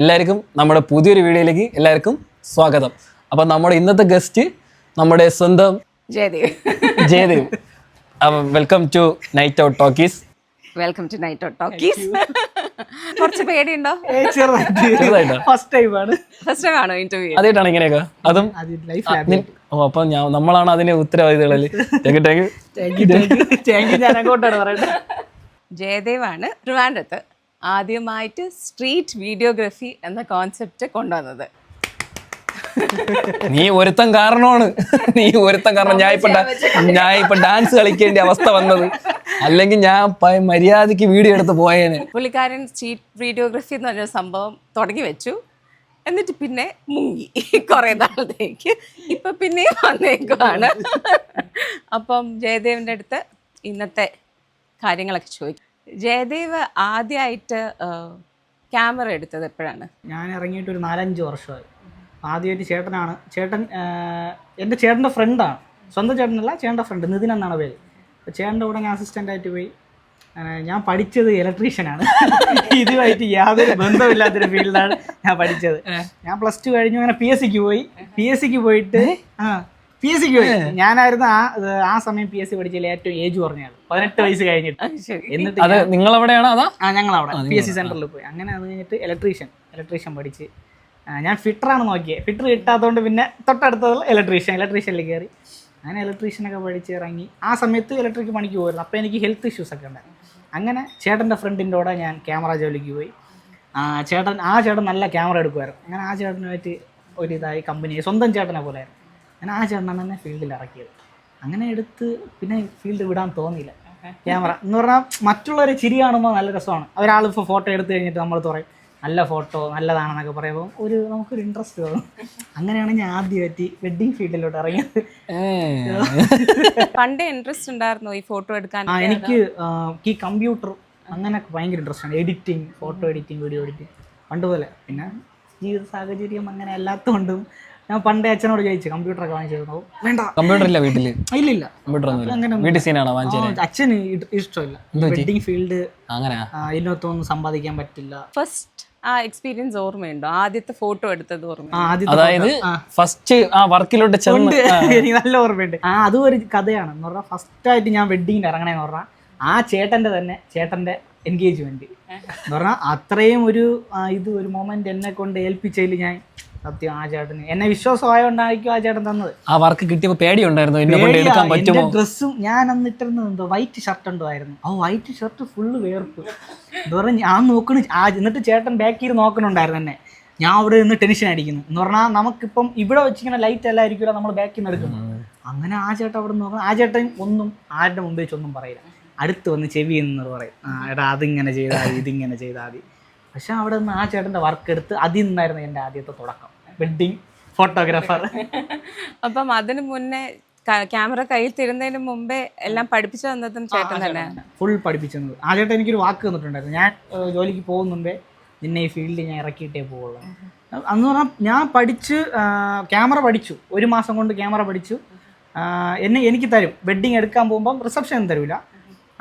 എല്ലാവർക്കും നമ്മുടെ പുതിയൊരു വീഡിയോയിലേക്ക് എല്ലാവർക്കും സ്വാഗതം. അപ്പം നമ്മുടെ ഇന്നത്തെ ഗസ്റ്റ് നമ്മുടെ സ്വന്തം Jayadev. Welcome to night out talkies. Welcome to night out talkies. കുറച്ച് പേടിയുണ്ടോ? ഫസ്റ്റ് ടൈം ആണോ ഇന്റർവ്യൂ? അതായിട്ടാണ് ഇങ്ങനെയൊക്കെ അതും അപ്പൊ നമ്മളാണ് അതിന് ഉത്തരവാദിത്തങ്ങളിൽ. ജയദേവാണ് ട്രിവാൻഡ്രത്ത് ആദ്യമായിട്ട് സ്ട്രീറ്റ് വീഡിയോഗ്രാഫി എന്ന കോൺസെപ്റ്റ് കൊണ്ടുവന്നത്. നീ ഒരുത്തം കാരണമാണ്. ഞാൻ ഇപ്പൊ ഡാൻസ് കളിക്കേണ്ട അവസ്ഥ വന്നത്. അല്ലെങ്കിൽ ഞാൻ മര്യാദക്ക് വീഡിയോ എടുത്ത് പോയേനെ. പുള്ളിക്കാരൻ സ്ട്രീറ്റ് വീഡിയോഗ്രാഫി എന്ന് പറഞ്ഞ സംഭവം തുടങ്ങി വെച്ചു. എന്നിട്ട് പിന്നെ മുങ്ങി കുറെ നാളത്തേക്ക്. ഇപ്പൊ പിന്നെയും വന്നേക്കുവാണ്. അപ്പം ജയദേവിൻ്റെ അടുത്ത് ഇന്നത്തെ കാര്യങ്ങളൊക്കെ ചോദിക്കും. ജയദേവ് ആദ്യമായിട്ട് ക്യാമറ എടുത്തത് എപ്പോഴാണ്? ഞാൻ ഇറങ്ങിയിട്ട് ഒരു 4-5 വർഷമായി. ആദ്യമായിട്ട് ചേട്ടൻ എൻ്റെ ചേട്ടൻ്റെ ഫ്രണ്ടാണ്. സ്വന്തം ചേട്ടനല്ല, ചേട്ടൻ്റെ ഫ്രണ്ട് നിതിൻ എന്നാണ് പേര്. അപ്പോൾ ചേട്ടൻ്റെ കൂടെ ഞാൻ അസിസ്റ്റൻ്റായിട്ട് പോയി. ഞാൻ പഠിച്ചത് ഇലക്ട്രീഷ്യനാണ്. ഇതുമായിട്ട് യാതൊരു ബന്ധമില്ലാത്തൊരു ഫീൽഡാണ് ഞാൻ പഠിച്ചത്. ഞാൻ +2 കഴിഞ്ഞു അങ്ങനെ പി എസ് സിക്ക് പോയിട്ട് ഞാനായിരുന്നു ആ സമയം PSC പഠിച്ചതിൽ ഏറ്റവും ഏജ് കുറഞ്ഞാണ്. 18 വയസ്സ് കഴിഞ്ഞിട്ട്. എന്നിട്ട് നിങ്ങളെവിടെയാണ്? ഞങ്ങളവിടെ PSC സെന്ററിൽ പോയി. അങ്ങനെ അത് കഴിഞ്ഞിട്ട് ഇലക്ട്രീഷ്യൻ പഠിച്ച് ഞാൻ ഫിറ്ററാണ് നോക്കിയത്. ഫിറ്റർ കിട്ടാത്തതുകൊണ്ട് പിന്നെ തൊട്ടടുത്തത് ഇലക്ട്രീഷ്യനിൽ കയറി. അങ്ങനെ ഇലക്ട്രീഷ്യനൊക്കെ പഠിച്ച് ഇറങ്ങി. ആ സമയത്ത് ഇലക്ട്രിക് പണിക്ക് പോയിരുന്നു. അപ്പോൾ എനിക്ക് ഹെൽത്ത് ഇഷ്യൂസൊക്കെ ഉണ്ടായിരുന്നു. അങ്ങനെ ചേട്ടൻ്റെ ഫ്രണ്ടിൻ്റെ കൂടെ ഞാൻ ക്യാമറ ജോലിക്ക് പോയി. ചേട്ടൻ നല്ല ക്യാമറ എടുക്കുമായിരുന്നു. അങ്ങനെ ആ ചേട്ടനുമായിട്ട് ഒരിതായി കമ്പനി, സ്വന്തം ചേട്ടനെ പോലെയായിരുന്നു. അങ്ങനെ ആ ചേട്ടനാണ് എന്നെ ഫീൽഡിൽ ഇറക്കിയത്. അങ്ങനെ എടുത്ത് പിന്നെ ഫീൽഡ് വിടാൻ തോന്നിയില്ല. ക്യാമറ എന്ന് പറഞ്ഞാൽ മറ്റുള്ളവർ ചിരി കാണുമ്പോൾ നല്ല രസമാണ്. ഒരാളിപ്പോൾ ഫോട്ടോ എടുത്തു കഴിഞ്ഞിട്ട് നമ്മൾ പറയും നല്ല ഫോട്ടോ നല്ലതാണെന്നൊക്കെ പറയുമ്പോൾ നമുക്കൊരു ഇൻട്രസ്റ്റ് തോന്നും. അങ്ങനെയാണ് ഞാൻ ആദ്യമായിട്ട് വെഡ്ഡിങ് ഫീൽഡിലോട്ട് ഇറങ്ങിയത്. പണ്ടേ ഇൻട്രസ്റ്റ് ഉണ്ടായിരുന്നോ ഈ ഫോട്ടോ എടുക്കാൻ? എനിക്ക് ഈ കമ്പ്യൂട്ടർ അങ്ങനെയൊക്കെ ഭയങ്കര ഇൻട്രസ്റ്റ് ആണ്. ഫോട്ടോ എഡിറ്റിംഗ്, വീഡിയോ എഡിറ്റിംഗ് പണ്ട് പോലെ. പിന്നെ ജീവിത സാഹചര്യം അങ്ങനെ എല്ലാത്തുകൊണ്ടും ഞാൻ പണ്ടേ അച്ഛനോട് ചോദിച്ചു കമ്പ്യൂട്ടറൊക്കെ വാങ്ങിച്ചു തന്നു. വേണ്ട, കമ്പ്യൂട്ടർ ഇല്ല വീട്ടില്. ഇല്ല, അച്ഛന് ഇഷ്ടമില്ല വെഡ്ഡിങ് ഫീൽഡ്. അങ്ങനെ ഇതിനകത്തൊന്നും സമ്പാദിക്കാൻ പറ്റില്ല. ഫസ്റ്റ് ആ എക്സ്പീരിയൻസ് ഓർമ്മയുണ്ടോ? ആദ്യത്തെ ഫോട്ടോ എടുത്തത് ഓർമ്മ? അതായത് ഫസ്റ്റ് ആ വർക്കിലോട്ട് എനിക്ക് നല്ല ഓർമ്മയുണ്ട്. അതും ഒരു കഥയാണ്. എന്ന് പറഞ്ഞാൽ ഫസ്റ്റ് ആയിട്ട് ഞാൻ വെഡ്ഡിങ്ങിന് ഇറങ്ങണേന്ന് പറഞ്ഞാൽ ആ ചേട്ടൻ്റെ എൻഗേജ്മെന്റ് എന്ന് പറഞ്ഞാൽ അത്രയും ഒരു മൊമെന്റ് എന്നെ കൊണ്ട് ഏൽപ്പിച്ചതിൽ ഞാൻ സത്യം ആ ചേട്ടന് എന്നെ വിശ്വാസമായോണ്ടായിരിക്കും ആ ചേട്ടൻ തന്നത്. ആ വർക്ക് കിട്ടിയപ്പോൾ പേടിയുണ്ടായിരുന്നു എന്നെ കൊണ്ട് എടുക്കാൻ പറ്റുമോ? ഡ്രസ്സും ഞാൻ അന്നിട്ടിരുന്നത് എന്തോ വൈറ്റ് ഷർട്ട് ഉണ്ടായിരുന്നു. ആ വൈറ്റ് ഷർട്ട് ഫുള്ള് വേർപ്പ്. എന്താ പറഞ്ഞാൽ ഞാൻ നോക്കണ എന്നിട്ട് ചേട്ടൻ ബാക്കിൽ നോക്കണുണ്ടായിരുന്നു എന്നെ. ഞാൻ അവിടെ നിന്ന് ടെൻഷൻ അടിക്കുന്നു. എന്ന് പറഞ്ഞാൽ നമുക്കിപ്പം ഇവിടെ വെച്ചിങ്ങനെ ലൈറ്റ് എല്ലാം ആയിരിക്കുമല്ലോ നമ്മൾ ബാക്കിൽ നിന്ന് എടുക്കുന്നത്. അങ്ങനെ ആ ചേട്ടൻ അവിടെ നോക്കണം. ആ ചേട്ടൻ ഒന്നും ആരുടെ മുമ്പ് വെച്ചൊന്നും പറയില്ല. അടുത്ത് വന്ന് ചെവി എന്ന് പറയും, എടാ അതിങ്ങനെ ചെയ്താൽ മതി, ഇതിങ്ങനെ ചെയ്താൽ മതി. പക്ഷെ അവിടെ നിന്ന് ആ ചേട്ടൻ്റെ വർക്ക് എടുത്ത് അതിൽ നിന്നായിരുന്നു എൻ്റെ ആദ്യത്തെ തുടക്കം, വെഡ്ഡിങ് ഫോട്ടോഗ്രാഫർ. അപ്പം അതിന് മുന്നേ ക്യാമറ കയ്യിൽ തരുന്നതിന് മുമ്പേ എല്ലാം പഠിപ്പിച്ചു തന്നതും ചേട്ടൻ തന്നെ? ഫുൾ പഠിപ്പിച്ചു തന്നത് ആ ചേട്ടൻ. എനിക്കൊരു വാക്ക് തന്നിട്ടുണ്ടായിരുന്നു, ഞാൻ ജോലിക്ക് പോകുന്ന മുമ്പേ നിന്നെ ഈ ഫീൽഡിൽ ഞാൻ ഇറക്കിയിട്ടേ പോവുള്ളൂ. അന്ന് പറഞ്ഞാൽ ഞാൻ ക്യാമറ പഠിച്ചു. 1 മാസം കൊണ്ട് ക്യാമറ പഠിച്ചു. എനിക്ക് തരും. വെഡ്ഡിങ് എടുക്കാൻ പോകുമ്പം റിസപ്ഷൻ തരൂല.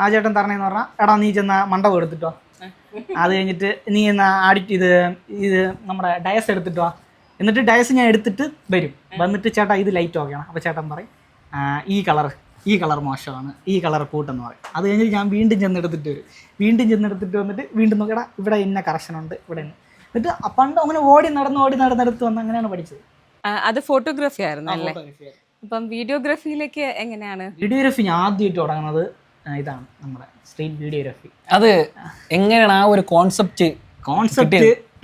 ആ ചേട്ടൻ തരണേന്ന് പറഞ്ഞാൽ എടാ നീ ചെന്ന മണ്ഡപം എടുത്തിട്ടോ, അത് കഴിഞ്ഞിട്ട് നീ എന്നാ ഇത് നമ്മുടെ ഡയസ് എടുത്തിട്ടോ, എന്നിട്ട് ഡയസ് ഞാൻ എടുത്തിട്ട് വരും. വന്നിട്ട് ചേട്ടാ ഇത് ലൈറ്റ് ഓക്കെയാണ്. അപ്പോൾ ചേട്ടൻ പറയും ഈ കളർ മോശമാണ്, ഈ കളർ കൂട്ടെന്ന് പറയും. അത് കഴിഞ്ഞിട്ട് ഞാൻ വീണ്ടും ചെന്നെടുത്തിട്ട് വന്നിട്ട് വീണ്ടും നോക്കടാ ഇവിടെ ഇന്ന കറക്ഷനുണ്ട് ഇവിടെ. എന്നിട്ട് പണ്ട് അങ്ങനെ ഓടി നടന്നെടുത്ത് വന്ന് അങ്ങനെയാണ് പഠിച്ചത്. അത് ഫോട്ടോഗ്രാഫി ആയിരുന്നു അല്ലേ? അപ്പം വീഡിയോഗ്രാഫിയിലേക്ക് എങ്ങനെയാണ്? വീഡിയോഗ്രാഫി ഞാൻ ആദ്യമായിട്ട് തുടങ്ങുന്നത് ഇതാണ് നമ്മുടെ സ്ട്രീറ്റ് വീഡിയോഗ്രാഫി. അത് എങ്ങനെയാണ് ആ ഒരു കോൺസെപ്റ്റ്?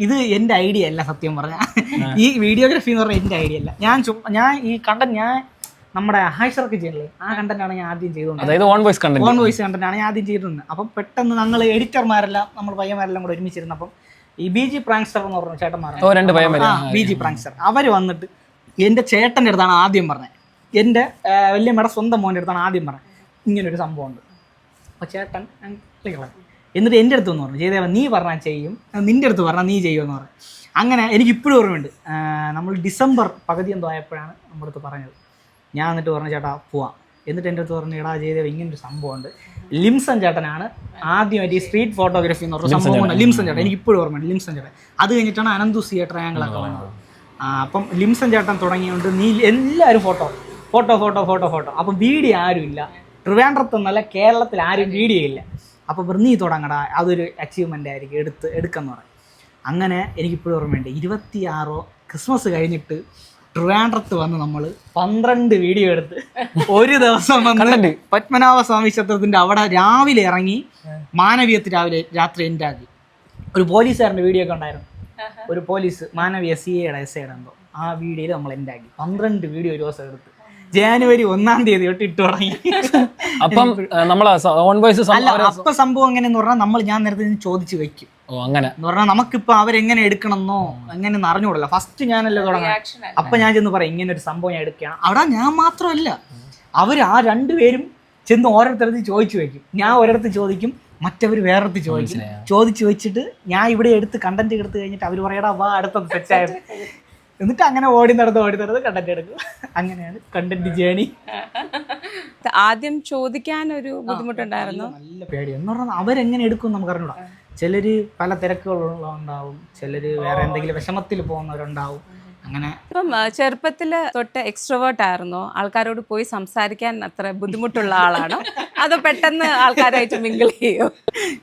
ഇത് എൻ്റെ ഐഡിയ അല്ല സത്യം പറഞ്ഞാൽ. ഈ വീഡിയോഗ്രാഫി എന്ന് പറഞ്ഞാൽ എൻ്റെ ഐഡിയ അല്ല. ഞാൻ ഈ കണ്ടന്റ് ഞാൻ നമ്മുടെ ഹായ്സറൊക്കെ ചെയ്യണല്ലേ, ആ കണ്ടന്റാണ് ഞാൻ ആദ്യം ചെയ്തുകൊണ്ട്, ഓൺ വോയിസ് കണ്ടന്റാണ് ഞാൻ ആദ്യം ചെയ്തിരുന്നത്. അപ്പം പെട്ടെന്ന് ഞങ്ങൾ എഡിറ്റർമാരെല്ലാം നമ്മൾ പയ്യന്മാരെല്ലാം കൂടെ ഒരുമിച്ചിരുന്നപ്പം ഈ BG പ്രാങ്സ്റ്റർ എന്ന് പറഞ്ഞ ചേട്ടന്മാരാണ്, BG പ്രാങ്സ്റ്റർ. അവർ വന്നിട്ട് എൻ്റെ ചേട്ടൻ്റെ അടുത്താണ് ആദ്യം പറഞ്ഞത്. എൻ്റെ വല്യമ്മയുടെ സ്വന്തം മോൻ്റെ അടുത്താണ് ആദ്യം പറഞ്ഞത് ഇങ്ങനൊരു സംഭവമുണ്ട്. അപ്പോൾ ചേട്ടൻ എന്നിട്ട് എൻ്റെ അടുത്ത് എന്ന് പറഞ്ഞു, ചെയ്തേവ നീ പറഞ്ഞാൽ ചെയ്യും, നിൻ്റെ അടുത്ത് പറഞ്ഞാൽ നീ ചെയ്യുമെന്ന് പറഞ്ഞു. അങ്ങനെ എനിക്കിപ്പോഴും ഓർമ്മയുണ്ട്. നമ്മൾ ഡിസംബർ പകുതി എന്തോ ആയപ്പോഴാണ് നമ്മുടെ അടുത്ത് പറഞ്ഞത്. ഞാൻ എന്നിട്ട് പറഞ്ഞു ചേട്ടാ പോവാം. എന്നിട്ട് എൻ്റെ അടുത്ത് പറഞ്ഞു എടാ ചെയ്തേവ ഇങ്ങനൊരു സംഭവമുണ്ട്, ലിംസൺ ചേട്ടനാണ് ആദ്യമായിട്ട് ഈ സ്ട്രീറ്റ് ഫോട്ടോഗ്രാഫി എന്ന് പറഞ്ഞ സംഭവം. ലിംസൺ ചേട്ടൻ എനിക്ക് ഇപ്പോഴും ഓർമ്മയുണ്ട്, ലിംസൺ ചേട്ടൻ. അത് കഴിഞ്ഞിട്ടാണ് അനന്തു സിയ ട്രയാങ്കിളൊക്കെ വന്നത്. അപ്പം ലിംസൺ ചേട്ടൻ തുടങ്ങിയോണ്ട് നീ എല്ലാവരും photo photo photo photo photo. അപ്പം വീഡിയോ ആരും ഇല്ല, ട്രിവാൻഡ്രത്ത് എന്നല്ല കേരളത്തിൽ ആരും വീഡിയോ ഇല്ല. അപ്പോൾ നീ തുടങ്ങടാ, അതൊരു അച്ചീവ്മെൻ്റ് ആയിരിക്കും, എടുക്കെന്ന് പറയും. അങ്ങനെ എനിക്കിപ്പോഴും ഓർമ്മയുണ്ട്, 26 ക്രിസ്മസ് കഴിഞ്ഞിട്ട് ട്രിവാൻഡ്രത്ത് വന്ന് നമ്മൾ 12 വീഡിയോ എടുത്ത് ഒരു ദിവസം വന്ന് പത്മനാഭ സ്വാമി ക്ഷേത്രത്തിൻ്റെ അവിടെ രാവിലെ ഇറങ്ങി മാനവീയത്ത് രാത്രി എൻഡാക്കി. ഒരു പോലീസുകാരൻ്റെ വീഡിയോ ഒക്കെ ഉണ്ടായിരുന്നു, ഒരു പോലീസ് മാനവീയ CAയുടെ SAയുടെ എന്തോ, ആ വീഡിയോയിൽ നമ്മൾ എൻഡാക്കി 12 വീഡിയോ ഒരു ദിവസം എടുത്ത്. ജനുവരി 1-ാം തീയതി തൊട്ട് ഇട്ട് തുടങ്ങി. അപ്പം അപ്പൊ സംഭവം എങ്ങനെയെന്ന് പറഞ്ഞാൽ ഞാൻ നേരത്തെ ചോദിച്ചു വെക്കും അങ്ങനെ എന്ന് പറഞ്ഞാൽ നമുക്കിപ്പോൾ അവരെങ്ങനെ എടുക്കണമെന്നോ എങ്ങനെ അറിഞ്ഞുകൂടല്ലോ. ഫസ്റ്റ് ഞാനല്ലേ തുടങ്ങാം. അപ്പൊ ഞാൻ ചെന്ന് പറയാം ഇങ്ങനെ ഒരു സംഭവം ഞാൻ എടുക്കുകയാണ്. അവിടെ ഞാൻ മാത്രമല്ല, അവർ ആ 2 പേരും ചെന്ന് ഓരോരുത്തരത്ത് ചോദിച്ചു വെക്കും. ഞാൻ ഒരിടത്ത് ചോദിക്കും, മറ്റവർ വേറെടുത്ത് ചോദിക്കും. ചോദിച്ചു വെച്ചിട്ട് ഞാൻ ഇവിടെ എടുത്ത് കണ്ടന്റ് എടുത്ത് കഴിഞ്ഞിട്ട് അവർ പറയടാ വാ അടുത്തത് സെറ്റായത്. എന്നിട്ട് അങ്ങനെ ഓടി നടന്ന് കണ്ടന്റ് എടുക്കും. അങ്ങനെയാണ് കണ്ടന്റ് ജേണി. ആദ്യം ചോദിക്കാനൊരു ബുദ്ധിമുട്ടുണ്ടായിരുന്നു, നല്ല പേടി എന്ന് പറഞ്ഞാൽ അവരെങ്ങനെ എടുക്കും നമുക്ക് അറിഞ്ഞൂടാ. ചിലര് പല തിരക്കുകളുണ്ടാവും, ചിലര് വേറെ എന്തെങ്കിലും വിഷമത്തിൽ പോകുന്നവരുണ്ടാവും. അങ്ങനെ ഇപ്പം ചെറുപ്പത്തിൽ തൊട്ട് എക്സ്ട്രോവേർട്ട് ആയിരുന്നോ? ആൾക്കാരോട് പോയി സംസാരിക്കാൻ അത്ര ബുദ്ധിമുട്ടുള്ള ആളാണോ, അതോ പെട്ടെന്ന് ആൾക്കാരായിട്ട് മിങ്കിൾ ചെയ്യോ?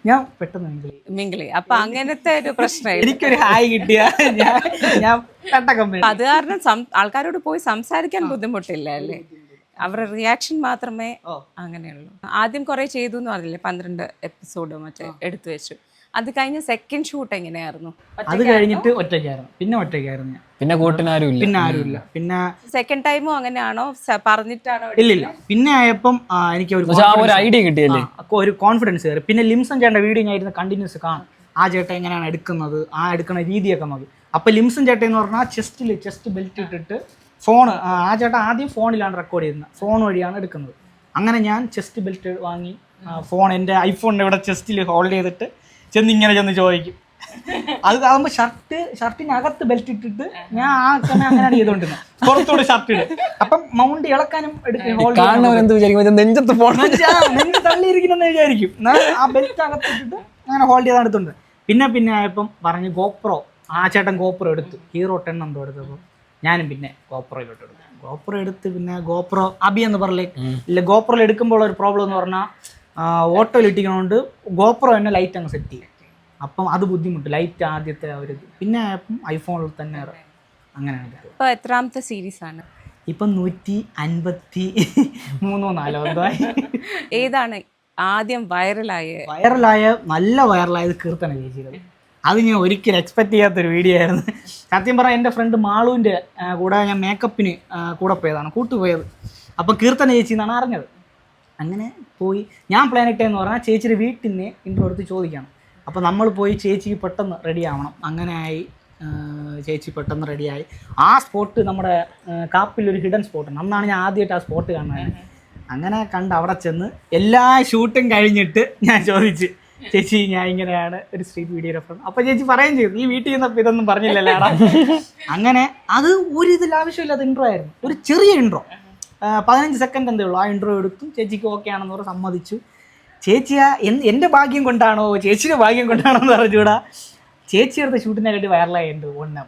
ഞാൻ പെട്ടെന്ന് മിങ്കിൾ ചെയ്യും. അപ്പൊ അങ്ങനത്തെ ഒരു പ്രശ്നം എനിക്കൊരു ഹായ് കിട്ടിയ ഞാൻ അത് കാരണം ആൾക്കാരോട് പോയി സംസാരിക്കാൻ ബുദ്ധിമുട്ടില്ല അല്ലേ? അവരുടെ റിയാക്ഷൻ മാത്രമേ അങ്ങനെയുള്ളൂ. ആദ്യം കുറെ ചെയ്തു എന്ന് പറഞ്ഞില്ലേ, 12 എപ്പിസോഡ് മറ്റേ എടുത്തു വെച്ചു. അത് കഴിഞ്ഞ സെക്കൻഡ് ഷൂട്ട് എങ്ങനെയായിരുന്നു? അത് കഴിഞ്ഞിട്ട് ഒറ്റയ്ക്കായിരുന്നു, പിന്നെ കൂട്ടിനാരുമില്ല. പിന്നെ സെക്കൻഡ് ടൈമും അങ്ങനെയാണോ, പറഞ്ഞിട്ടാണോ? ഇല്ലില്ല, പിന്നെ ആയപ്പം എനിക്ക് ഒരു ഐഡിയ കിട്ടിയല്ലേ, ഒരു കോൺഫിഡൻസ് കയറി. പിന്നെ ലിംസൺ ചേട്ടൻ്റെ വീഡിയോ ഞാൻ ഇരുന്ന് കണ്ടിന്യൂസ് കാണും, ആ ചേട്ടൻ എങ്ങനെയാണ് എടുക്കുന്നത്, ആ എടുക്കുന്ന രീതിയൊക്കെ നോക്കി. അപ്പോൾ ലിംസൺ ചേട്ടൻ എന്ന് പറഞ്ഞാൽ ചെസ്റ്റ് ബെൽറ്റ് ഇട്ടിട്ട് ഫോൺ, ആ ചേട്ടൻ ആദ്യം ഫോണിലാണ് റെക്കോർഡ് ചെയ്യുന്നത്, ഫോൺ വഴിയാണ് എടുക്കുന്നത്. അങ്ങനെ ഞാൻ ചെസ്റ്റ് ബെൽറ്റ് വാങ്ങി ഫോൺ എൻ്റെ ഐഫോണിൻ്റെ ഇവിടെ ചെസ്റ്റിൽ ഹോൾഡ് ചെയ്തിട്ട് ഇങ്ങനെ ചെന്ന് ചോദിക്കും. അത് ആകുമ്പോൾ ഷർട്ടിനകത്ത് ബെൽറ്റ് ഇട്ടിട്ട് ഞാൻ ആ സമയം അങ്ങനെയാണ് ചെയ്തോണ്ടിരുന്നത്. പുറത്തോട് ഷർട്ട് ഇടും, അപ്പം മൗണ്ട് ഇളക്കാനും നെഞ്ച് തള്ളിയിരിക്കുന്നെന്ന് വിചാരിക്കും. ആ ബെൽറ്റ് അകത്ത് ഇട്ടിട്ട് അങ്ങനെ ഹോൾഡ് ചെയ്താണ് എടുത്തോണ്ട്. പിന്നെ ആയപ്പം പറഞ്ഞു ഗോപ്രോ, ആ ചേട്ടൻ ഗോപ്രോ എടുത്തു, ഹീറോ 10 എന്തോ എടുത്തപ്പോൾ ഞാനും പിന്നെ ഗോപ്രോയിലോട്ട് എടുത്തു. ഗോപ്രോ എടുത്ത് പിന്നെ ഗോപ്രോ അബി എന്ന് പറഞ്ഞേ ഇല്ല, ഗോപ്രോയിൽ എടുക്കുമ്പോൾ ഒരു പ്രോബ്ലം എന്ന് പറഞ്ഞാൽ ഓട്ടോയിൽ ഇട്ടിക്കണോണ്ട് ഗോപ്രോ തന്നെ ലൈറ്റ് അങ്ങ് സെറ്റ് ചെയ്യും. അപ്പം അത് ബുദ്ധിമുട്ട്, ലൈറ്റ് ആദ്യത്തെ ഒരു ഇത്. പിന്നെ ഐഫോണിൽ തന്നെ അങ്ങനെയാണ്. ഇപ്പോൾ എത്രാമത്തെ സീരീസ് ആണ്? ഇപ്പം 153-4 എന്തോ. ഏതാണ് ആദ്യം വൈറലായ നല്ല വൈറലായത് കീർത്തന ചേച്ചിയുടെ. അത് ഞാൻ ഒരിക്കലും എക്സ്പെക്ട് ചെയ്യാത്തൊരു വീഡിയോ ആയിരുന്നു. സത്യം പറഞ്ഞാൽ എൻ്റെ ഫ്രണ്ട് മാളുവിൻ്റെ കൂടെ ഞാൻ മേക്കപ്പിന് കൂടെ പോയതാണ്, കൂട്ടുപോയത്. അപ്പോൾ കീർത്തന ചേച്ചി എന്നാണ് അറിഞ്ഞത്. അങ്ങനെ പോയി ഞാൻ പ്ലാൻ ഇട്ടതെന്ന് പറഞ്ഞാൽ ചേച്ചിയുടെ വീട്ടിൽ നിന്ന് ഇൻട്രോ എടുത്ത് ചോദിക്കണം. അപ്പോൾ നമ്മൾ പോയി ചേച്ചിക്ക് പെട്ടെന്ന് റെഡി ആവണം. അങ്ങനെ ആയി, ചേച്ചി പെട്ടെന്ന് റെഡിയായി. ആ സ്പോട്ട് നമ്മുടെ കാപ്പിലൊരു ഹിഡൻ സ്പോട്ടുണ്ട്, അന്നാണ് ഞാൻ ആദ്യമായിട്ട് ആ സ്പോട്ട് കാണുന്നത്. അങ്ങനെ കണ്ട് അവിടെ ചെന്ന് എല്ലാ ഷൂട്ടും കഴിഞ്ഞിട്ട് ഞാൻ ചോദിച്ച്, ചേച്ചി ഞാൻ ഇങ്ങനെയാണ് ഒരു സ്ട്രീറ്റ് വീഡിയോഗ്രാഫർ. അപ്പോൾ ചേച്ചി പറയുകയും ചെയ്തു, ഈ വീട്ടിൽ നിന്നപ്പോൾ ഇതൊന്നും പറഞ്ഞില്ലല്ലേടാ. അങ്ങനെ അത് ഒരു ഇതിൽ ആവശ്യമില്ലാത്ത ഇൻട്രോ ആയിരുന്നു, ഒരു ചെറിയ ഇൻട്രോ, 15 സെക്കൻഡ് എന്തേ ഉള്ളൂ. ആ ഇൻട്രോ എടുത്തു, ചേച്ചിക്ക് ഓക്കെ ആണെന്ന് പറഞ്ഞ് സമ്മതിച്ചു. ചേച്ചിയാ എൻ്റെ ഭാഗ്യം കൊണ്ടാണോ ചേച്ചിയുടെ ഭാഗ്യം കൊണ്ടാണോ എന്ന് പറഞ്ഞുകൂടാ, ചേച്ചി എടുത്ത ഷൂട്ടിനെക്കാട്ടി വൈറലായിട്ടുണ്ട് ഒണ്ണം.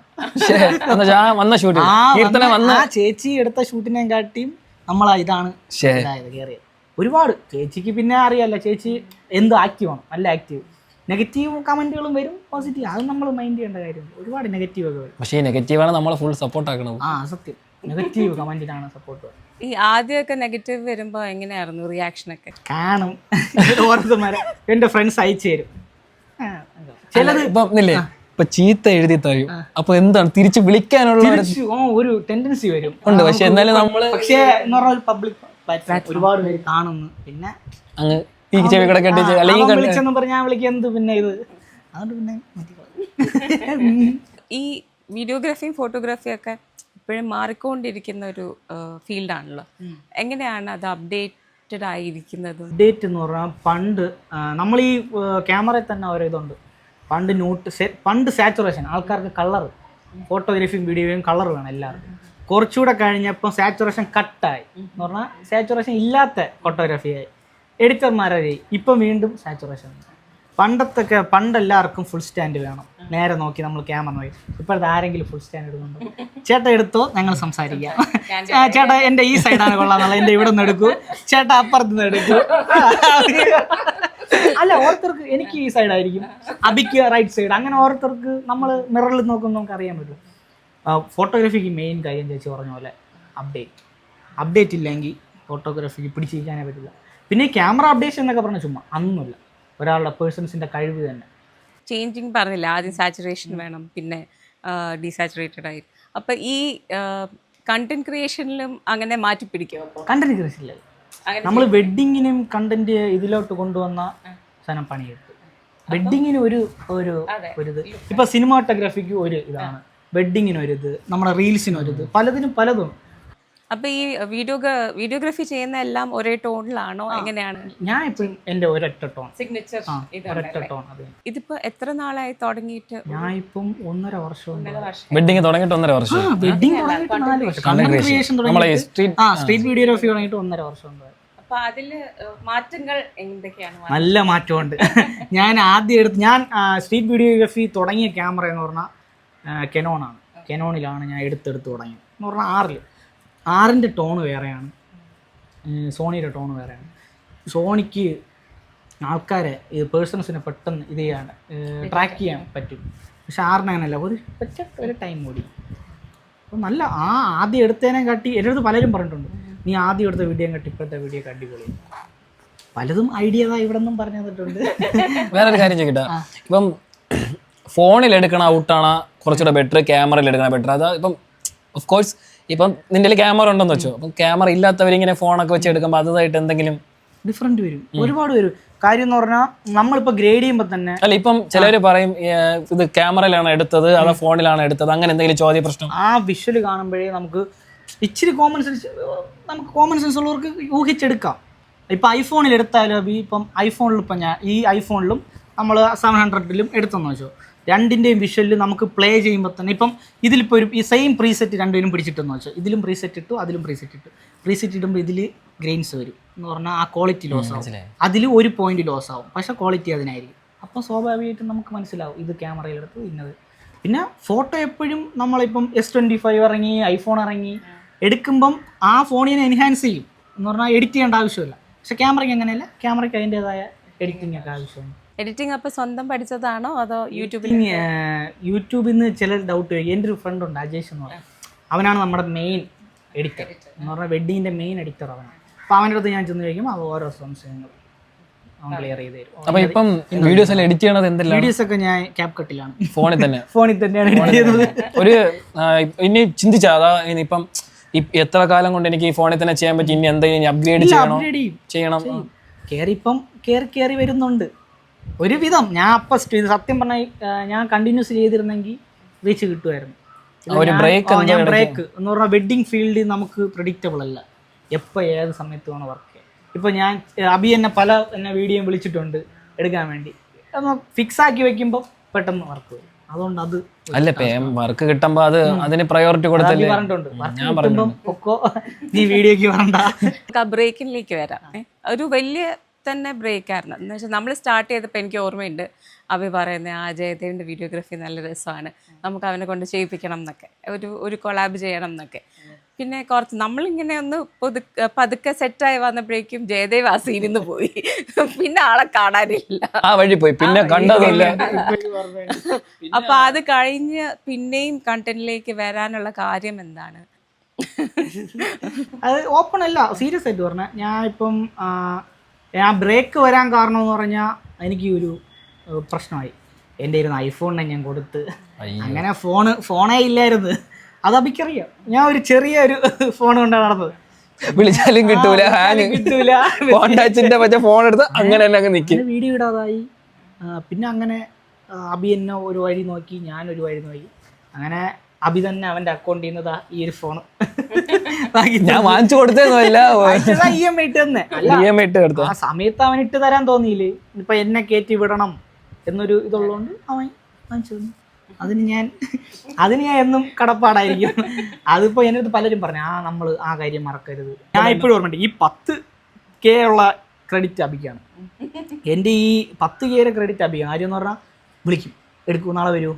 ആ ചേച്ചി എടുത്ത ഷൂട്ടിനെ കാട്ടിയും നമ്മളാ ഇതാണ് കയറിയത്. ഒരുപാട് ചേച്ചിക്ക് പിന്നെ അറിയാമല്ലോ, ചേച്ചി എന്ത് ആക്റ്റീവാണ്, നല്ല ആക്റ്റീവ്. നെഗറ്റീവ് കമന്റുകളും വരും, പോസിറ്റീവ്, അത് നമ്മൾ മൈൻഡ് ചെയ്യേണ്ട കാര്യമില്ല. ഒരുപാട് നെഗറ്റീവ് ഒക്കെ വരും, പക്ഷേ നെഗറ്റീവാണ് നമ്മളെ ഫുൾ സപ്പോർട്ട് ആക്കണത്. സത്യം, നെഗറ്റീവ് കമന്റിനാണ് സപ്പോർട്ട്. ഈ ആദ്യമൊക്കെ നെഗറ്റീവ് വരുമ്പോൾ എങ്ങനെയായിരുന്നു റിയാക്ഷനൊക്കെ? കാണും, ഓരോരുത്തന്മാരെ എൻ്റെ ഫ്രണ്ട്സ് അയച്ചു തരും. ചിലത് ഇപ്പൊ ചീത്ത എഴുതി തരും, അപ്പൊ എന്താണ് തിരിച്ചു വിളിക്കാനുള്ള ഒരു ടെൻഡൻസി വരും ഉണ്ട്. പക്ഷെ എന്നാലും നമ്മള് എന്ന് പറഞ്ഞാൽ ഒരു പബ്ലിക് പ്ലാറ്റ്ഫോം ഒരുപാട് പേര് കാണുന്നു. പിന്നെ അങ്ങ് ചെവി കിടക്കട്ടെ വിളിച്ചെന്ന് പറഞ്ഞാൽ വിളിക്കുക എന്ത് പിന്നെ ഇത്, അതുകൊണ്ട് പിന്നെ ഈ വീഡിയോഗ്രാഫിയും ഫോട്ടോഗ്രാഫിയും ഒക്കെ ഇപ്പോഴും മാറിക്കൊണ്ടിരിക്കുന്ന ഒരു ഫീൽഡാണല്ലോ. എങ്ങനെയാണ് അത് അപ്ഡേറ്റഡ് ആയിരിക്കുന്നത്? അപ്ഡേറ്റ് എന്ന് പറഞ്ഞാൽ പണ്ട് നമ്മൾ ഈ ക്യാമറയിൽ തന്നെ ഓരോ ഇതുണ്ട്. പണ്ട് സാച്ചുറേഷൻ, ആൾക്കാർക്ക് കളർ, ഫോട്ടോഗ്രാഫിയും വീഡിയോയും കളർ വേണം എല്ലാവർക്കും. കുറച്ചുകൂടെ കഴിഞ്ഞപ്പോൾ സാച്ചുറേഷൻ കട്ടായി എന്ന് പറഞ്ഞാൽ സാച്ചുറേഷൻ ഇല്ലാത്ത ഫോട്ടോഗ്രാഫിയായി. എഡിറ്റർമാരെ ഇപ്പം വീണ്ടും സാച്ചുറേഷൻ. പണ്ടെല്ലാവർക്കും ഫുൾ സ്റ്റാൻഡ് വേണം, നേരെ നോക്കി നമ്മൾ ക്യാമറ നോക്കി. ഇപ്പോഴത്തെ ആരെങ്കിലും ഫുൾ സ്റ്റാൻഡ് എടുക്കുന്നുണ്ടോ? ചേട്ടാ എടുത്തോ, ഞങ്ങൾ സംസാരിക്കാം. ചേട്ടാ എൻ്റെ ഈ സൈഡാണ് കൊള്ളാന്നുള്ള, എൻ്റെ ഇവിടെ നിന്ന് എടുക്കൂ, ചേട്ടാ അപ്പുറത്ത് നിന്ന് എടുക്കൂ. അല്ല, ഓരോരുത്തർക്ക് എനിക്ക് ഈ സൈഡായിരിക്കും, അബിക്ക് റൈറ്റ് സൈഡ്, അങ്ങനെ ഓരോരുത്തർക്ക് നമ്മൾ മിററിൽ നോക്കുമ്പോൾ നമുക്ക് അറിയാൻ പറ്റും. ഫോട്ടോഗ്രാഫിക്ക് മെയിൻ കാര്യം ചേച്ചി പറഞ്ഞ പോലെ അപ്ഡേറ്റ് ഇല്ലെങ്കിൽ ഫോട്ടോഗ്രാഫിക്ക് പിടിച്ചിരിക്കാനേ പറ്റില്ല. പിന്നെ ക്യാമറ അപ്ഡേഷൻ എന്നൊക്കെ പറഞ്ഞാൽ ചുമ്മാ അതൊന്നുമില്ല, ഒരാളുടെ പേഴ്സൺസിൻ്റെ കഴിവ് തന്നെ. ചേഞ്ചിങ് പറഞ്ഞില്ല, ആദ്യം സാച്ചുറേഷൻ വേണം, പിന്നെ ഡീസാച്ചുറേറ്റഡ് ആയി. അപ്പം ഈ കണ്ടന്റ് ക്രിയേഷനിലും അങ്ങനെ മാറ്റി പിടിക്കും. അപ്പോൾ കണ്ടന്റ് ക്രിയേഷനില്ല, നമ്മൾ വെഡ്ഡിങ്ങിനും കണ്ടന്റ് ഇതിലോട്ട് കൊണ്ടുവന്ന സാധനം പണിയെടുത്തു. വെഡ്ഡിങ്ങിന് ഒരു ഇത്, ഇപ്പൊ സിനിമാറ്റോഗ്രാഫിക്ക് ഒരു ഇതാണ്, വെഡ്ഡിങ്ങിനൊരിത്, നമ്മുടെ റീൽസിനൊരിത്, പലതിനും പലതും. അപ്പൊ ഈ വീഡിയോഗ്രാഫി ചെയ്യുന്ന എല്ലാം ഒരേ ടോണിലാണോ, എങ്ങനെയാണ്? ഞാൻ ഇപ്പം എന്റെ ഒരൊറ്റ ടോൺ, സിഗ്നേച്ചർ ഒരൊറ്റ ടോൺ. അത് ഇതിപ്പോ എത്ര നാളായി തുടങ്ങിയിട്ട്? ഞാൻ ഇപ്പം 1.5 വർഷം. വെഡിങ് തുടങ്ങിയിട്ട് 1.5 വർഷം. വെഡ്ഡിങ് തുടങ്ങിയിട്ട് 4 വർഷം. കണ്ടന്റ് ക്രിയേഷൻ തുടങ്ങിയിട്ട് സ്ട്രീറ്റ് വീഡിയോഗ്രാഫി തുടങ്ങിയിട്ട് 1.5 വർഷം ഉണ്ട്. അപ്പൊ അതില് മാറ്റങ്ങൾ എന്തൊക്കെയാണ്? നല്ല മാറ്റമുണ്ട്. ഞാൻ സ്ട്രീറ്റ് വീഡിയോഗ്രാഫി തുടങ്ങിയ ക്യാമറ എന്ന് പറഞ്ഞാൽ കെനോണാണ്. കെനോണിലാണ് ഞാൻ എടുത്തെടുത്ത് തുടങ്ങിയത് എന്ന് പറഞ്ഞാൽ 6ൻ്റെ ടോണ് വേറെയാണ്, സോണിയുടെ ടോണ് വേറെയാണ്. സോണിക്ക് ആൾക്കാരെ പേഴ്സൺസിനെ പെട്ടെന്ന് ഇത് ചെയ്യാൻ ട്രാക്ക് ചെയ്യാൻ പറ്റും, പക്ഷെ 6ന് അങ്ങനെയല്ല, ഒരു ടൈം കൂടി. അപ്പോൾ നല്ല ആദ്യം എടുത്തതിനെ കാട്ടി എൻ്റെ അടുത്ത് പലരും പറഞ്ഞിട്ടുണ്ട്, നീ ആദ്യം എടുത്ത വീഡിയോ കാട്ടി ഇപ്പോഴത്തെ വീഡിയോ അടിപൊളി. പലതും ഐഡിയ ഇവിടെ നിന്നും പറഞ്ഞു തന്നിട്ടുണ്ട്. വേറൊരു കാര്യം ചോദിക്കട്ടെ, ഇപ്പം ഫോണിൽ എടുക്കണ ഔട്ടാണ് കുറച്ചുകൂടെ ബെറ്റർ, ക്യാമറയിൽ എടുക്കണ ബെറ്റർ? അതാ ഇപ്പം ഓഫ് കോഴ്സ് ഇപ്പം നിന്റെ ക്യാമറ ഉണ്ടെന്ന് വെച്ചോ, അപ്പം ക്യാമറ ഇല്ലാത്തവരിങ്ങനെ ഫോണൊക്കെ വെച്ച് എടുക്കുമ്പോൾ അതുമായിട്ട് എന്തെങ്കിലും ഡിഫറൻറ്റ് വരും, ഒരുപാട് വരും. കാര്യം എന്ന് പറഞ്ഞാൽ നമ്മളിപ്പോൾ ഗ്രേഡ് ചെയ്യുമ്പോൾ തന്നെ അല്ല, ഇപ്പം ചിലർ പറയും ഇത് ക്യാമറയിലാണ് എടുത്തത് അതോ ഫോണിലാണ് എടുത്തത്, അങ്ങനെ എന്തെങ്കിലും ചോദ്യ പ്രശ്നം? ആ വിഷ്വൽ കാണുമ്പോഴേ നമുക്ക് ഇച്ചിരി കോമൺ സെൻസ് ഉള്ളവർക്ക് ഊഹിച്ചെടുക്കാം. ഇപ്പം ഐഫോണിൽ എടുത്താലും, ഇപ്പം ഐഫോണിൽ ഇപ്പം ഞാൻ ഈ ഐഫോണിലും നമ്മൾ 700ലും എടുത്തെന്ന് വെച്ചോ, രണ്ടിൻ്റെയും വിഷ്വലിൽ നമുക്ക് പ്ലേ ചെയ്യുമ്പോൾ തന്നെ ഇപ്പം ഇതിലിപ്പോൾ ഈ സെയിം പ്രീസെറ്റ് രണ്ടുപേരും പിടിച്ചിട്ടെന്ന് വെച്ചാൽ ഇതിലും പ്രീസെറ്റ് ഇട്ടു അതിലും പ്രീസെറ്റ് ഇടുമ്പോൾ ഇതിൽ ഗ്രെയിൻസ് വരും എന്ന് പറഞ്ഞാൽ ആ ക്വാളിറ്റി ലോസ് ആവും, അതിൽ ഒരു പോയിന്റ് ലോസ് ആവും, പക്ഷേ ക്വാളിറ്റി അതിനായിരിക്കും. അപ്പോൾ സ്വാഭാവികമായിട്ടും നമുക്ക് മനസ്സിലാവും ഇത് ക്യാമറയിലെടുത്ത് ഇന്നത്. പിന്നെ ഫോട്ടോ എപ്പോഴും നമ്മളിപ്പം S25 ഇറങ്ങി, ഐഫോൺ ഇറങ്ങി എടുക്കുമ്പം ആ ഫോണിനെ എൻഹാൻസ് ചെയ്യും എന്ന് പറഞ്ഞാൽ എഡിറ്റ് ചെയ്യേണ്ട ആവശ്യമില്ല. പക്ഷെ ക്യാമറയ്ക്ക് അങ്ങനെയല്ല, ക്യാമറയ്ക്ക് അതിൻ്റെതായ എഡിറ്റിംഗ് ഒക്കെ ആവശ്യമാണ്. എഡിറ്റിംഗ് അപ്പോൾ സ്വന്തം പഠിച്ചതാണോ അതോ യൂട്യൂബിൽ നിന്ന് ചിലർ ഡൗട്ട് ചോദിക്കും. എൻ്റെ ഒരു ഫ്രണ്ട് ഉണ്ട്, അജേഷ് എന്ന് പറയും, അവനാണ് നമ്മുടെ മെയിൻ എഡിറ്റർ എന്ന് പറഞ്ഞാൽ വെഡ്ഡിങ്ങിൻ്റെ മെയിൻ എഡിറ്റർ അവനാണ്. അപ്പോൾ അവൻ്റെ അടുത്ത് ഞാൻ ചെന്ന് ചോദിക്കും, അത് ഓരോ സംശയങ്ങൾ അവൻ ക്ലിയർ ചെയ്ത് തരും. അപ്പോൾ ഇപ്പം വീഡിയോസ് എല്ലാം എഡിറ്റ് ചെയ്യണത് എന്തെല്ലാം? വീഡിയോസ് ഒക്കെ ഞാൻ ക്യാപ്കട്ടിലാണ്, ഫോണിൽ തന്നെയാണ് എഡിറ്റ് ചെയ്യുന്നത്. ഒരു ഇനി ചിന്തിച്ചാ അതാ ഇപ്പം എത്ര കാലം കൊണ്ട് എനിക്ക് ഈ ഫോണിൽ തന്നെ ചെയ്യാൻ പറ്റി, ഇനി എന്തെങ്കിലും അപ്ഗ്രേഡ് ചെയ്യണം? കയറി വരുന്നുണ്ട് ഒരുവിധം. ഞാൻ അപ്പം സത്യം പറഞ്ഞാൽ ഞാൻ കണ്ടിന്യൂസ് ചെയ്തിരുന്നെങ്കിൽ റീച്ച് കിട്ടുമായിരുന്നു. ഞാൻ ബ്രേക്ക് എന്ന് പറഞ്ഞാൽ വെഡ്ഡിങ് ഫീൽഡ് നമുക്ക് പ്രെഡിക്റ്റബിൾ അല്ല, എപ്പോൾ ഏത് സമയത്ത് വേണം വർക്ക് ചെയ്യാൻ. ഇപ്പോൾ ഞാൻ അബി എന്നെ വീഡിയോ വിളിച്ചിട്ടുണ്ട് എടുക്കാൻ വേണ്ടി, ഫിക്സ് ആക്കി വെക്കുമ്പോൾ പെട്ടെന്ന് വർക്ക് വരും. അതുകൊണ്ട് അത് അല്ല വർക്ക് കിട്ടുമ്പോൾ അതിന് പ്രയോറിറ്റി കൊടുത്തല്ലേ പറഞ്ഞിട്ടുണ്ട്. വർക്ക് കിട്ടുമ്പോൾ പൊക്കോ, നീ വീഡിയോക്ക് വരണ്ട. ബ്രേക്കിലേക്ക് വരാം. ഒരു വലിയ തന്നെ ബ്രേക്കായിരുന്നു എന്ന് വെച്ചാൽ നമ്മൾ സ്റ്റാർട്ട് ചെയ്തപ്പോൾ എനിക്ക് ഓർമ്മയുണ്ട് അവ പറയുന്നത് ജയദേവിൻ്റെ വീഡിയോഗ്രാഫി നല്ല രസമാണ്, നമുക്ക് അവനെ കൊണ്ട് ചെയ്യിപ്പിക്കണം എന്നൊക്കെ, ഒരു കൊളാബ് ചെയ്യണം എന്നൊക്കെ. പിന്നെ കുറച്ച് നമ്മളിങ്ങനെ ഒന്ന് പതുക്കെ സെറ്റായി വന്നപ്പോഴേക്കും ജയദേവ് ആ സീനിൽ നിന്ന് പോയി, പിന്നെ ആളെ കാണാനില്ല, ആ വഴി പോയി, പിന്നെ കണ്ടതില്ല. അപ്പൊ അത് കഴിഞ്ഞ് പിന്നെയും കണ്ടന്റിലേക്ക് വരാനുള്ള കാര്യം എന്താണ്? അത് ഓപ്പൺ അല്ല, സീരിയസ് ആയിട്ട് പറഞ്ഞാൽ ഞാൻ ബ്രേക്ക് വരാൻ കാരണം എന്ന് പറഞ്ഞാൽ എനിക്ക് ഒരു പ്രശ്നമായി. എൻ്റെ ഇരുന്ന് ഐഫോണിനെ ഞാൻ കൊടുത്ത്, അങ്ങനെ ഫോണേ ഇല്ലായിരുന്നു. അത് അബിക്കറിയാം, ഞാൻ ഒരു ചെറിയൊരു ഫോൺ കൊണ്ടാണ് നടന്നത്. വിളിച്ചാലും കിട്ടൂല, ഫോൺ എടുത്ത് അങ്ങനെ വീഡിയോ ഇടാതായി. പിന്നെ അങ്ങനെ അബി എന്നെ ഒരു വഴി നോക്കി, ഞാനൊരു വഴി നോക്കി. അങ്ങനെ അബി തന്നെ അവൻ്റെ അക്കൗണ്ടിൽ നിന്ന് ഈ ഒരു ഫോൺ ഞാൻ വാങ്ങിച്ചു കൊടുത്തല്ല, ആ സമയത്ത് അവൻ ഇട്ട് തരാൻ തോന്നിയില്ലേ, ഇപ്പൊ എന്നെ കയറ്റി വിടണം എന്നൊരു ഇതുള്ളതുകൊണ്ട് അവൻ വാങ്ങിച്ചു തന്നു. അതിന് ഞാൻ എന്നും കടപ്പാടായിരിക്കും. അതിപ്പോ എൻ്റെ അടുത്ത് പലരും പറഞ്ഞു നമ്മൾ ആ കാര്യം മറക്കരുത്. ഞാൻ ഇപ്പോഴും ഓർമ്മയുണ്ട്, ഈ 10K ഉള്ള ക്രെഡിറ്റ് അബിക്കാണ്. എൻ്റെ ഈ 10K ക്രെഡിറ്റ് അബിക്കാണ്. ആര്യം എന്ന് പറഞ്ഞാൽ വിളിക്കും, എടുക്കൂ, നാളെ വരൂ,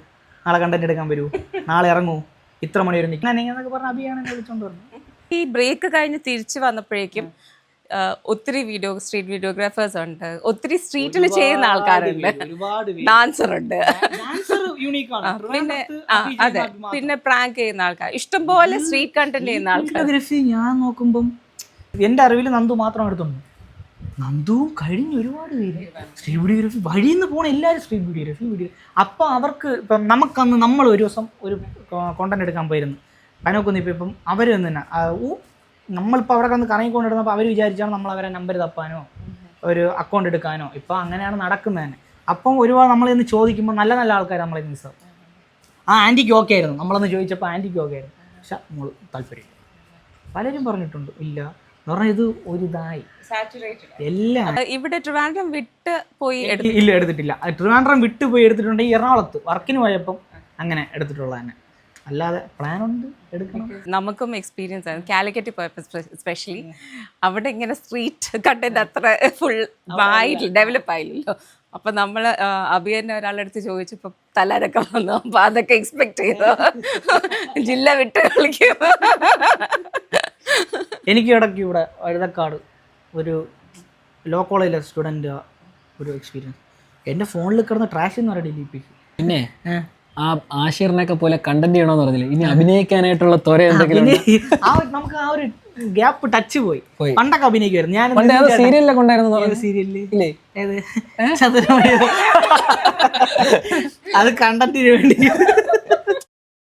നാളെ കണ്ടന്റ് എടുക്കാൻ വരൂ, നാളെ ഇറങ്ങൂ, ഇത്ര മണി വരെ നിൽക്കണം എന്നൊക്കെ പറഞ്ഞ അബിയാണ് എന്നെ വിളിച്ചോണ്ട് വരുന്നത്. ഈ ബ്രേക്ക് കഴിഞ്ഞ് തിരിച്ചു വന്നപ്പോഴേക്കും ഒത്തിരി സ്ട്രീറ്റ് വീഡിയോഗ്രാഫേഴ്സ് ഉണ്ട്, ഒത്തിരി സ്ട്രീറ്റിൽ ചെയ്യുന്ന ആൾക്കാരുണ്ട്, ഡാൻസർ ഉണ്ട്, പിന്നെ അതെ, പിന്നെ പ്രാങ്ക് ചെയ്യുന്ന ആൾക്കാർ, ഇഷ്ടംപോലെ സ്ട്രീറ്റ് കണ്ടന്റ് ചെയ്യുന്ന ആൾക്കാർ. വീഡിയോഗ്രാഫി ഞാൻ നോക്കുമ്പം എൻ്റെ അറിവിൽ നന്ദു മാത്രം എടുത്തുണ്ട്. നന്ദുവും കഴിഞ്ഞ് ഒരുപാട് പേര് സ്ട്രീറ്റ് വീഡിയോഗ്രാഫി വഴിയിൽ നിന്ന് പോകണ എല്ലാവരും സ്ട്രീറ്റ് വീഡിയോഗ്രാഫി. അപ്പോൾ അവർക്ക് ഇപ്പം നമുക്കന്ന് നമ്മൾ ഒരു ദിവസം ഒരു കോണ്ടന്റ് എടുക്കാൻ പോയിരുന്നു പനോക്കുന്ന്. ഇപ്പം അവർ തന്നെ നമ്മളിപ്പോൾ അവിടെ വന്ന് കറങ്ങിക്കൊണ്ടിരുന്നപ്പോൾ അവർ വിചാരിച്ചാണ് നമ്മൾ അവരെ നമ്പർ തപ്പാനോ ഒരു അക്കൗണ്ട് എടുക്കാനോ. ഇപ്പം അങ്ങനെയാണ് നടക്കുന്നത് തന്നെ. അപ്പം ഒരുപാട് നമ്മളിന്ന് ചോദിക്കുമ്പോൾ നല്ല നല്ല ആൾക്കാർ നമ്മളെ മിസ്സാവും. ആ ആൻറ്റിക്ക് ഓക്കെ ആയിരുന്നു, നമ്മളന്ന് ചോദിച്ചപ്പോൾ ആൻറ്റിക്ക് ഓക്കെ ആയിരുന്നു, പക്ഷെ നമ്മൾ താല്പര്യം പലരും പറഞ്ഞിട്ടുണ്ട് ഇല്ല എന്ന് പറഞ്ഞാൽ ഇത് ഒരു ഇതായി എല്ലാം. ഇവിടെ ട്രിവാൻഡ്രം വിട്ട് പോയി ഇല്ല, എടുത്തിട്ടില്ല. ട്രിവാൻഡ്രം വിട്ട് പോയി എടുത്തിട്ടുണ്ടെങ്കിൽ എറണാകുളത്ത് വർക്കിന് പോയപ്പം അങ്ങനെ എടുത്തിട്ടുള്ള തന്നെ, അല്ലാതെ പ്ലാനുണ്ട് എടുക്കണം. നമുക്കും എക്സ്പീരിയൻസ് ആണ് കാലിക്കറ്റ് പോയപ്പോൾ സ്പെഷ്യലി. അവിടെ ഇങ്ങനെ സ്ട്രീറ്റ് കണ്ടന്റ് അത്ര ഫുൾ ആയിട്ടില്ല, ഡെവലപ്പ് ആയില്ലല്ലോ. അപ്പം നമ്മൾ അഭിയന്നെ ഒരാളെടുത്ത് ചോദിച്ചപ്പോൾ തലരൊക്കെ വന്നു. അപ്പം അതൊക്കെ എക്സ്പെക്ട് ചെയ്തു, ജില്ല വിട്ട് കളിക്കും. എനിക്ക് ഇടയ്ക്ക് ഇവിടെ വഴുതക്കാട് ഒരു ലോ കോളേജിലെ സ്റ്റുഡൻ്റ് ഒരു എക്സ്പീരിയൻസ്. എൻ്റെ ഫോണിൽ കിടന്ന് ട്രാഷ് എന്ന് പറയുന്നത് ഡിലീറ്റ്. പിന്നെ ആ ആഷിറിനൊക്കെ പോലെ കണ്ടന്റ് ചെയ്യണമെന്ന് പറഞ്ഞില്ലേ, ഇനി അഭിനയിക്കാനായിട്ടുള്ള ത്വര എന്തെങ്കിലും നമുക്ക് ആ ഒരു ഗ്യാപ്പ് ടച്ച് പോയി. പണ്ടൊക്കെ അഭിനയിക്കുമായിരുന്നു ഞാൻ. സീരിയലിലൊക്കെ ഉണ്ടായിരുന്നു. സീരിയലില് ഏത് ചതുരമണി അത് കണ്ടന്റിന് വേണ്ടി